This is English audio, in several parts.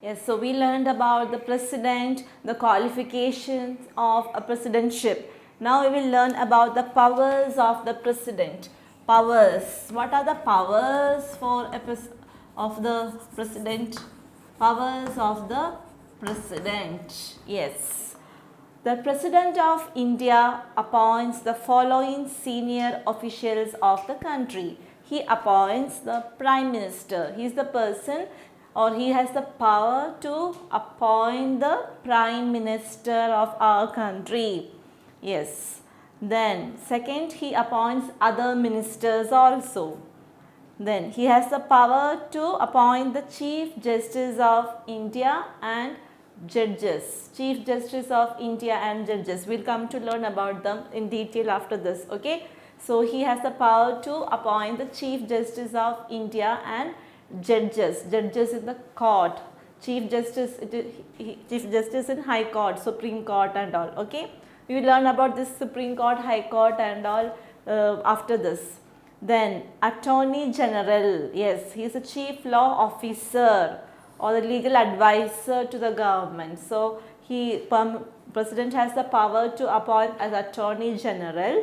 Yes, so we learned about the president, the qualifications of a presidentship. Now we will learn about the powers of the president. Powers. What are the powers for of the president? Powers of the president. Yes. The President of India appoints the following senior officials of the country. He appoints the Prime Minister. He is the person, or he has the power to appoint the Prime Minister of our country. Yes. Then second, he appoints other ministers also. Then he has the power to appoint the Chief Justice of India and judges. Chief Justice of India and judges. We'll come to learn about them in detail after this. Okay. So he has the power to appoint the Chief Justice of India and judges. Judges in the court. Chief Justice in High Court, Supreme Court and all. Okay. We will learn about this Supreme Court, High Court and all after this. Then Attorney General. Yes, he is a Chief Law Officer or the legal advisor to the government. So President has the power to appoint as Attorney General.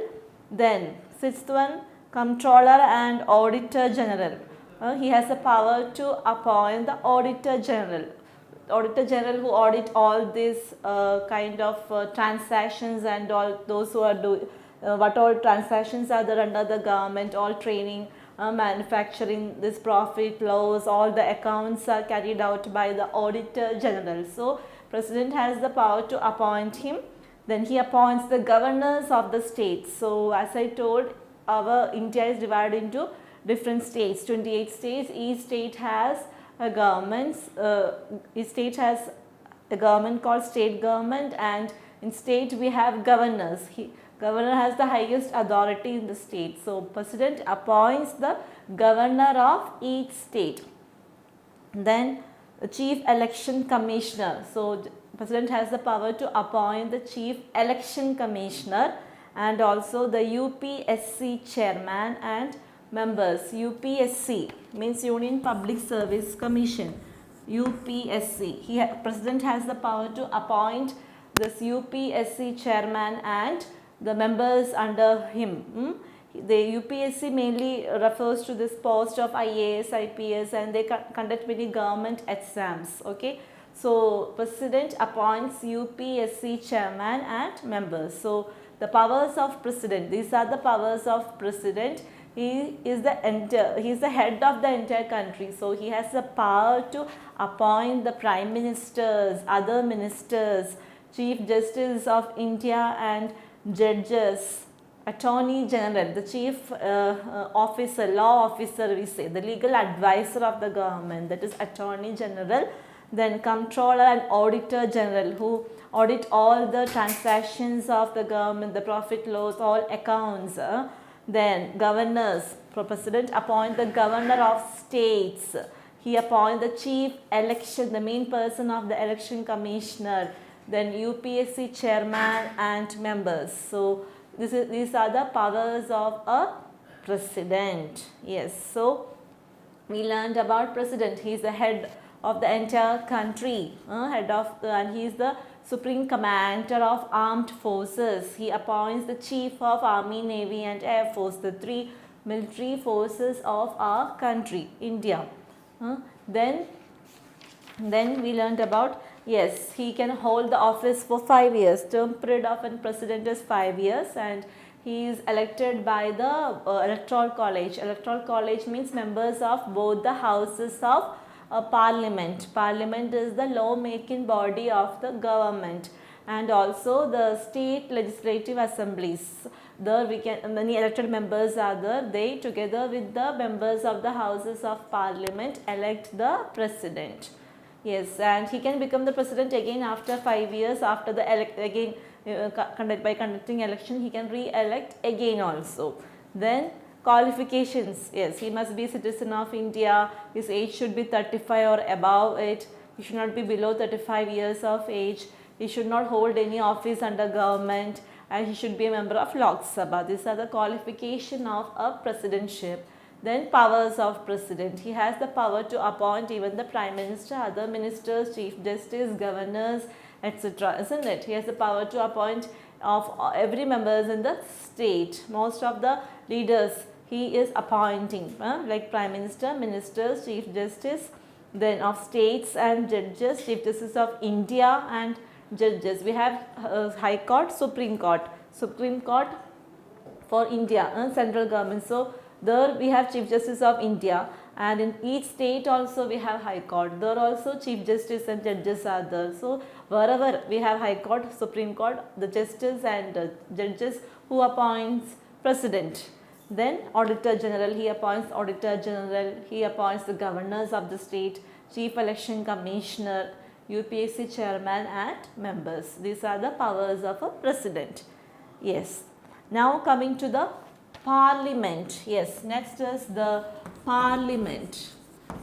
Then sixth one, Comptroller and Auditor General. He has the power to appoint the Auditor General. Auditor General who audit all these kind of transactions and all those who are doing what all transactions are there under the government, all training, manufacturing, this profit, loss, all the accounts are carried out by the Auditor General. So President has the power to appoint him. Then he appoints the governors of the states. So as I told, our India is divided into different states, 28 states. Each state has a government. Each state has a government called state government, and in state we have governors. Governor has the highest authority in the state. So President appoints the governor of each state. Then the Chief Election Commissioner. So President has the power to appoint the Chief Election Commissioner and also the UPSC Chairman and members. UPSC means Union Public Service Commission. UPSC. President has the power to appoint this UPSC Chairman and the members under him. The UPSC mainly refers to this post of IAS, IPS, and they conduct many government exams. Okay. So President appoints UPSC Chairman and members. So the powers of President, these are the powers of President. He is the head of the entire country. So he has the power to appoint the Prime Ministers, other ministers, Chief Justice of India and judges, Attorney General, the Chief Officer, Law Officer we say, the legal advisor of the government, that is Attorney General. Then Comptroller and Auditor General who audit all the transactions of the government, the profit loss, all accounts. Then governors, President appoint the governor of states. He appoint the Chief Election, the main person of the Election Commissioner. Then UPSC Chairman and members. So these are the powers of a President. Yes, so we learned about President. He is the head of the entire country, and he is the Supreme Commander of Armed Forces. He appoints the Chief of Army, Navy and Air Force, the three military forces of our country, India. Then we learned about, yes, he can hold the office for 5 years. Term period of a president is 5 years, and he is elected by the Electoral College. Electoral College means members of both the houses of Parliament. Parliament is the law-making body of the government, and also the state legislative assemblies. There many elected members are there. They together with the members of the houses of Parliament elect the president. Yes, and he can become the president again after 5 years. After the by conducting election, he can re-elect again also. Then qualifications, yes, he must be a citizen of India. His age should be 35 or above it. He should not be below 35 years of age. He should not hold any office under government, and he should be a member of Lok Sabha. These are the qualification of a presidentship. Then powers of president. He has the power to appoint even the prime minister, other ministers, chief justice, governors, etc. Isn't it? He has the power to appoint of every members in the state. Most of the leaders he is appointing, like prime minister, ministers, chief justice, then of states and judges, chief justice of India and judges. We have high court, supreme court for India, central government. So there we have chief justice of India, and in each state also we have high court. There also chief justice and judges are there. So wherever we have high court, supreme court, the justice and judges who appoints president. Then auditor general, he appoints auditor general, he appoints the governors of the state, chief election commissioner, UPSC chairman and members. These are the powers of a president. Yes. Now coming to the parliament. Yes, next is the parliament.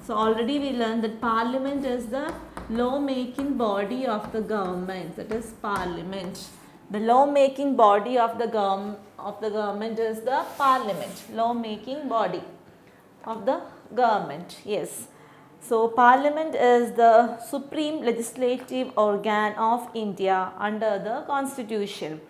So already we learned that parliament is the law-making body of the government. That is parliament. The law-making body of the government is the parliament. Law-making body of the government. Yes. So parliament is the supreme legislative organ of India under the constitution.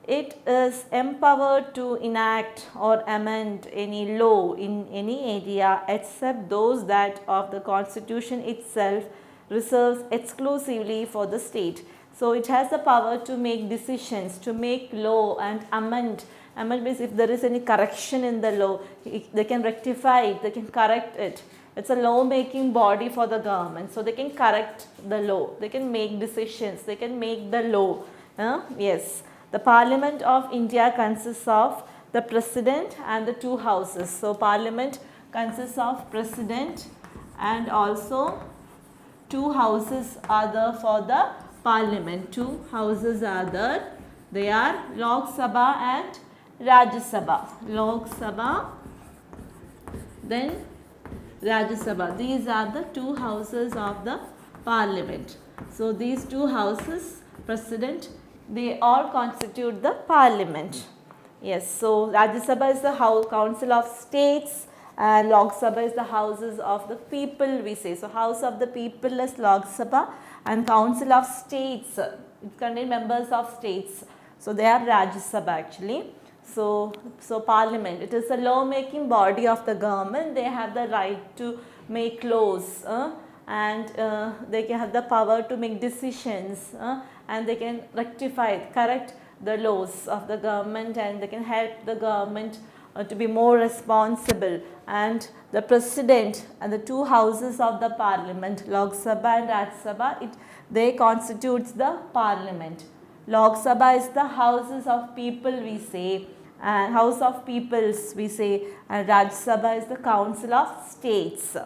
It is empowered to enact or amend any law in any area except those that of the constitution itself reserves exclusively for the state. So it has the power to make decisions, to make law and amend. Amend means if there is any correction in the law, they can rectify it, they can correct it. It's a law making body for the government. So they can correct the law, they can make decisions, they can make the law. Yes. The Parliament of India consists of the President and the two houses. So Parliament consists of President and also two houses are there for the Parliament. Two houses are there. They are Lok Sabha and Rajya Sabha. Lok Sabha, then Rajya Sabha. These are the two houses of the Parliament. So these two houses, President, they all constitute the parliament. Yes, so Rajya Sabha is the council of states and Lok Sabha is the houses of the people, we say. So house of the people is Lok Sabha and council of states, it contains members of states. So they are Rajya Sabha actually. So parliament, it is a law making body of the government. They have the right to make laws and they can have the power to make decisions and they can rectify, correct the laws of the government, and they can help the government to be more responsible. And the president and the two houses of the parliament, Lok Sabha and Rajya Sabha, they constitutes the parliament. Lok Sabha is the houses of people, we say, and house of peoples, we say, and Rajya Sabha is the council of states.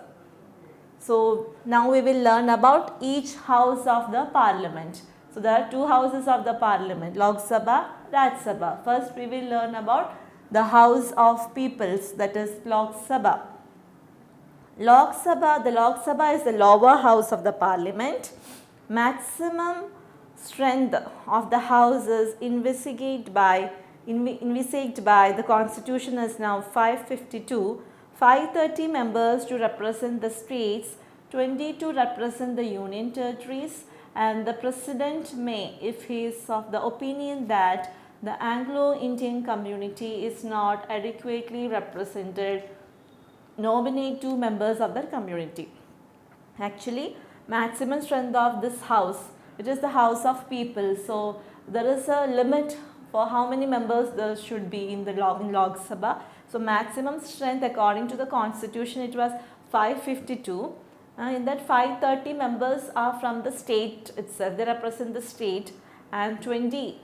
So now we will learn about each house of the parliament. So there are two houses of the parliament, Lok Sabha, Rajya Sabha. First we will learn about the house of peoples, that is Lok Sabha. Lok Sabha, the Lok Sabha is the lower house of the parliament. Maximum strength of the houses envisaged by the constitution is now 552. 530 members to represent the states, 20 to represent the union territories, and the president may, if he is of the opinion that the Anglo-Indian community is not adequately represented, nominate 2 members of the community. Actually, maximum strength of this house, it is the house of people. So there is a limit for how many members there should be in the Lok Sabha. So maximum strength according to the constitution, it was 552. In that 530 members are from the state itself, they represent the state, and 20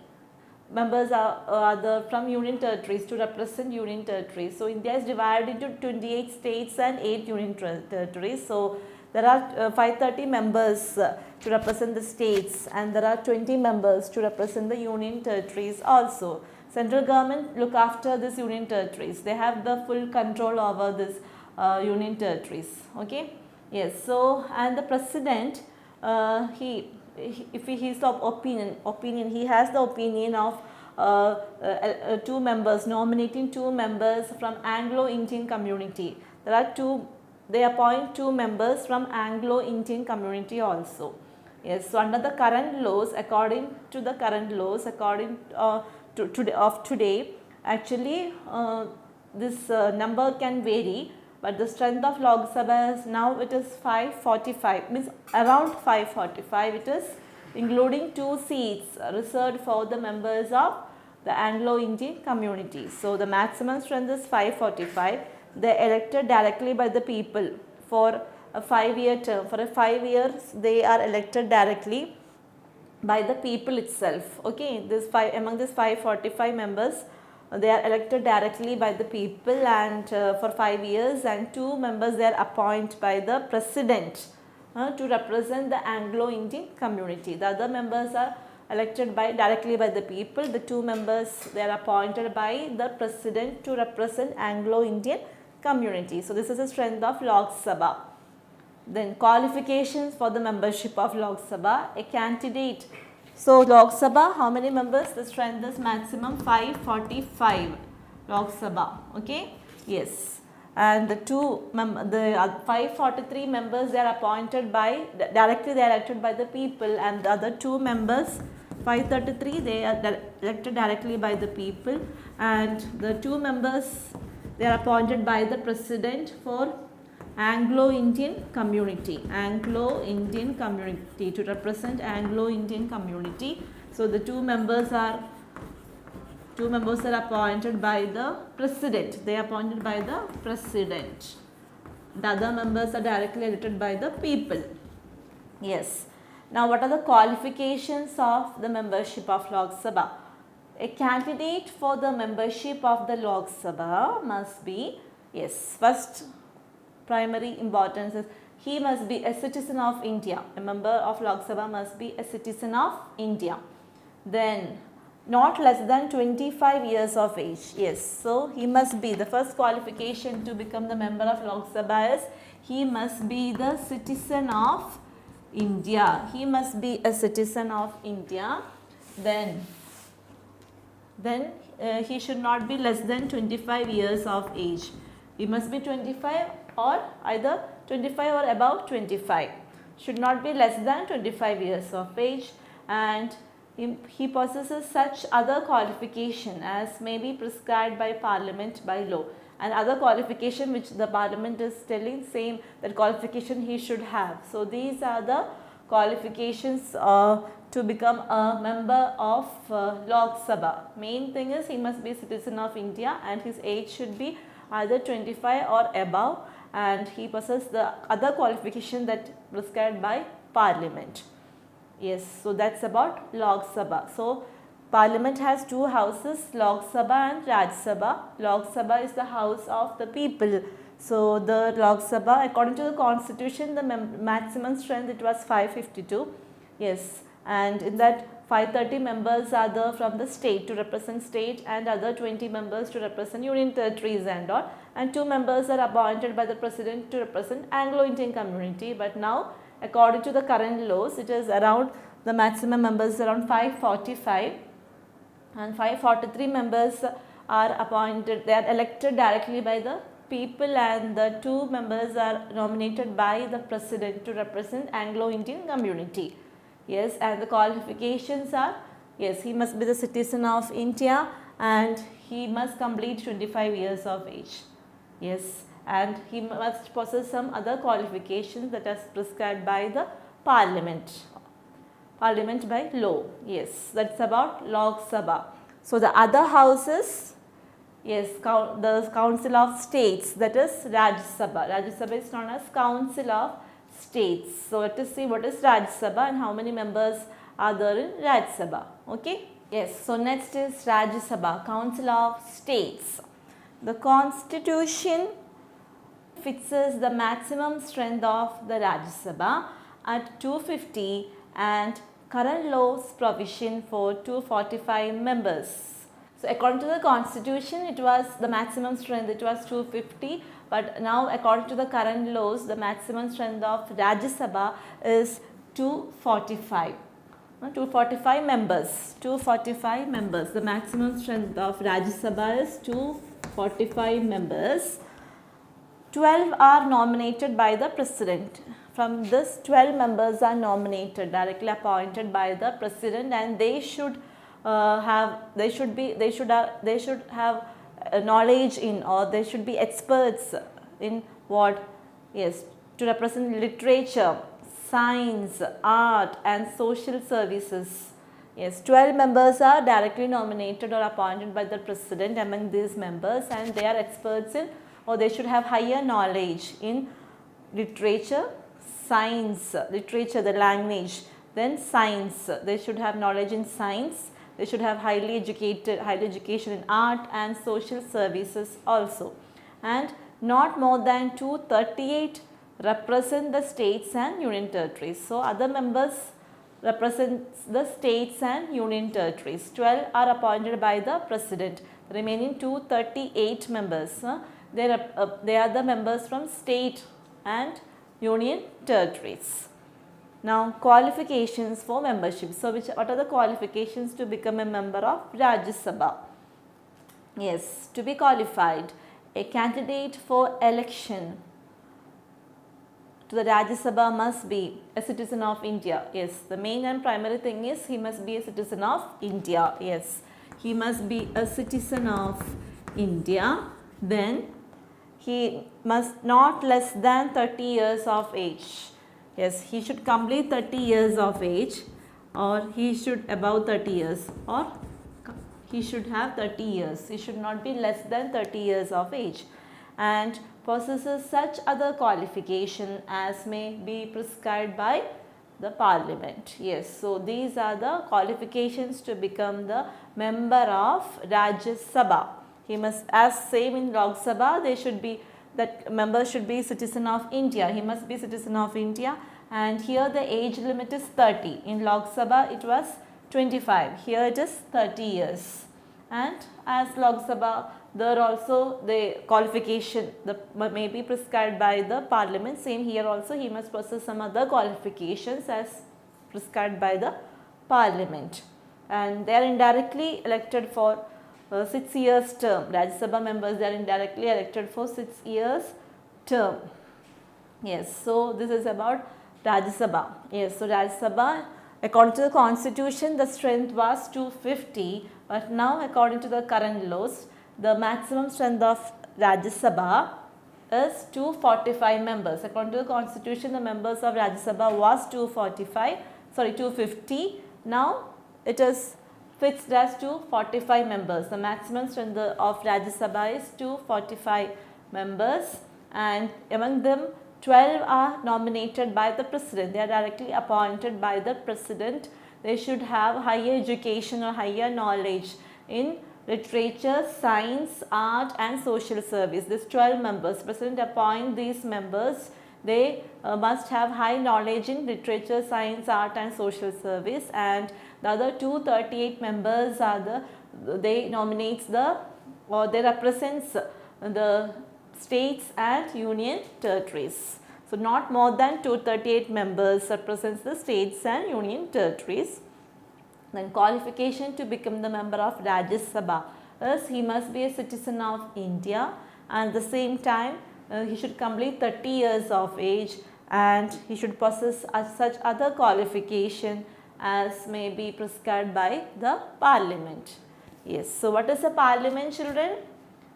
members are there from union territories to represent union territories. So India is divided into 28 states and 8 union territories. So there are 530 members to represent the states, and there are 20 members to represent the union territories also. Central government look after this union territories. They have the full control over this union territories. Okay. Yes. So and the president, if he is of opinion, he has the opinion of two members, nominating two members from Anglo-Indian community. There are two, they appoint two members from Anglo-Indian community also. Yes, so under the current laws, according to the current laws, according of today, actually this number can vary, but the strength of Lok Sabha is now it is 545, means around 545 it is, including 2 seats reserved for the members of the Anglo-Indian community. So the maximum strength is 545. They are elected directly by the people for a 5-year term. For a 5 years they are elected directly by the people itself. Okay, this among this 545 members, they are elected directly by the people, and for 5 years, and 2 members they are appointed by the president to represent the Anglo-Indian community. The other members are elected directly by the people. The 2 members they are appointed by the president to represent Anglo-Indian community. So this is the strength of Lok Sabha. Then qualifications for the membership of Lok Sabha. A candidate. So Lok Sabha, how many members? The strength is maximum 545 Lok Sabha. Okay. Yes. And the 543 members they are appointed by directly, they are elected by the people, and the other 2 members 533 they are elected directly by the people, and the 2 members they are appointed by the president for Anglo-Indian community, Anglo-Indian community, to represent Anglo-Indian community. So the 2 members are appointed by the president. They are appointed by the president. The other members are directly elected by the people. Yes. Now what are the qualifications of the membership of Lok Sabha? A candidate for the membership of the Lok Sabha must be, yes, first primary importance is he must be a citizen of India. A member of Lok Sabha must be a citizen of India. Then not less than 25 years of age. Yes, so he must be, the first qualification to become the member of Lok Sabha is he must be the citizen of India. He must be a citizen of India. Then he should not be less than 25 years of age. He must be 25 or either 25 or above 25. Should not be less than 25 years of age, and he possesses such other qualification as may be prescribed by Parliament by law, and other qualification which the Parliament is telling same that qualification he should have. So these are the qualifications to become a member of Lok Sabha. Main thing is he must be a citizen of India and his age should be either 25 or above, and he possesses the other qualification that prescribed by Parliament. Yes, so that's about Lok Sabha. So Parliament has 2 houses, Lok Sabha and Raj Sabha. Lok Sabha is the house of the people. So the Lok Sabha, according to the constitution, the maximum strength it was 552. Yes, and in that 530 members are there from the state to represent state, and other 20 members to represent union territories and all, and 2 members are appointed by the president to represent Anglo-Indian community. But now according to the current laws, it is around, the maximum members around 545, and 543 members are appointed, they are elected directly by the people, and the 2 members are nominated by the president to represent Anglo-Indian community. Yes, and the qualifications are, yes, he must be the citizen of India and he must complete 25 years of age. Yes, and he must possess some other qualifications that are prescribed by the Parliament by law. Yes, that's about Lok Sabha. So the other houses, yes, the Council of States, that is Raj Sabha. Raj Sabha is known as Council of States. So let us see what is Raj Sabha and how many members are there in Raj Sabha. Okay. Yes, so next is Raj Sabha, Council of States. The Constitution fixes the maximum strength of the Raj Sabha at 250, and current laws provision for 245 members. So according to the constitution, it was the maximum strength, it was 250, but now according to the current laws, the maximum strength of Rajya Sabha is 245. 245 members. 245 members. The maximum strength of Rajya Sabha is 245 members. 12 are nominated by the president. From this, 12 members are nominated, directly appointed by the president, and they should have knowledge in, or they should be experts in what? Yes, to represent literature, science, art and social services. Yes, 12 members are directly nominated or appointed by the president among these members, and they are experts in, or they should have higher knowledge in literature, science, literature, the language, then science, they should have knowledge in science, they should have high education in art and social services also, and not more than 238 represent the states and union territories. So, other members represents the states and union territories. 12 are appointed by the president. The remaining 238 members, they are the members from state and union territories. Now, qualifications for membership. So, what are the qualifications to become a member of Rajya Sabha? Yes, to be qualified, a candidate for election to the Rajya Sabha must be a citizen of India. Yes, the main and primary thing is he must be a citizen of India. Yes, he must be a citizen of India. Then he must not less than 30 years of age. Yes, he should complete 30 years of age, or he should above 30 years, or he should have 30 years. He should not be less than 30 years of age, and possesses such other qualification as may be prescribed by the parliament. Yes, so these are the qualifications to become the member of Rajya Sabha. He must, as same in Lok Sabha, they should be, that member should be citizen of India. He must be citizen of India, and here the age limit is 30. In Lok Sabha it was 25. Here it is 30 years. And as Lok Sabha, there also the qualification may be prescribed by the parliament. Same here also, he must possess some other qualifications as prescribed by the parliament. And they are indirectly elected for 6 years term. Rajya Sabha members, they are indirectly elected for 6 years term. Yes, so this is about Rajya Sabha. Yes, so Rajya Sabha, according to the constitution, the strength was 250, but now according to the current laws, the maximum strength of Rajya Sabha is 245 members. According to the constitution, the members of Rajya Sabha was 250. Now it is fixed as 245 members. The maximum strength of Rajya Sabha is 245 members, and among them 12 are nominated by the president. They are directly appointed by the president. They should have higher education or higher knowledge in literature, science, art and social service. These 12 members, president appoint these members. They must have high knowledge in literature, science, art and social service, and the other 238 members are they nominates or they represents the states and union territories. So, not more than 238 members represents the states and union territories. Then qualification to become the member of Rajya Sabha is he must be a citizen of India, and at the same time he should complete 30 years of age, and he should possess such other qualification as may be prescribed by the parliament. Yes, so what is a parliament, children?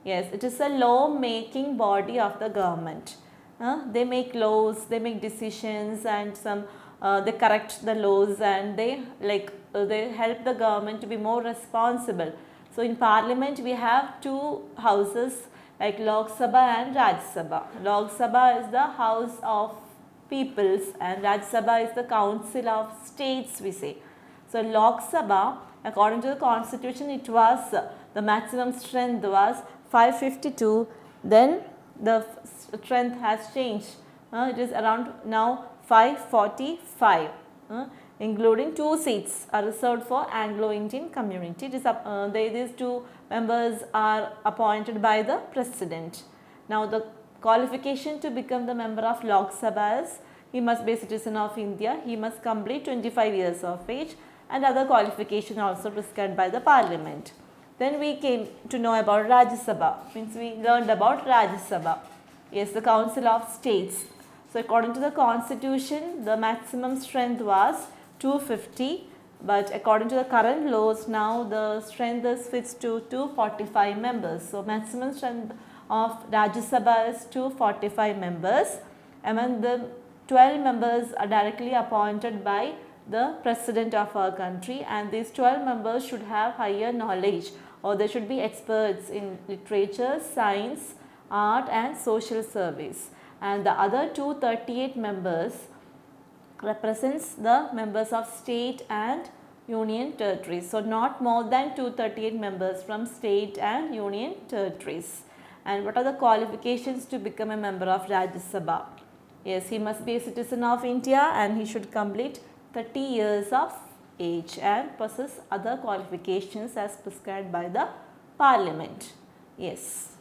Yes, it is a law making body of the government. They make laws, they make decisions, and they correct the laws, and they help the government to be more responsible. So in parliament we have two houses like Lok Sabha and Rajya Sabha. Lok Sabha is the house of peoples and Rajya Sabha is the council of states, we say. So Lok Sabha, according to the constitution, it was the maximum strength was 552. Then the strength has changed. It is around now 545, including 2 seats are reserved for Anglo-Indian community. These 2 members are appointed by the president. Now the qualification to become the member of Lok Sabha is he must be a citizen of India, he must complete 25 years of age, and other qualification also prescribed by the parliament. Then we came to know about Rajya Sabha, means we learned about Rajya Sabha. Yes, the Council of States. So according to the constitution, the maximum strength was 250, but according to the current laws, now the strength is fixed to 245 members. So maximum strength of Rajya Sabha is 245 members. Among them, 12 members are directly appointed by the president of our country, and these 12 members should have higher knowledge, or they should be experts in literature, science, art and social service. And the other 238 members represents the members of state and union territories. So not more than 238 members from state and union territories. And what are the qualifications to become a member of Rajya Sabha? Yes, he must be a citizen of India and he should complete 30 years of age and possess other qualifications as prescribed by the parliament. Yes.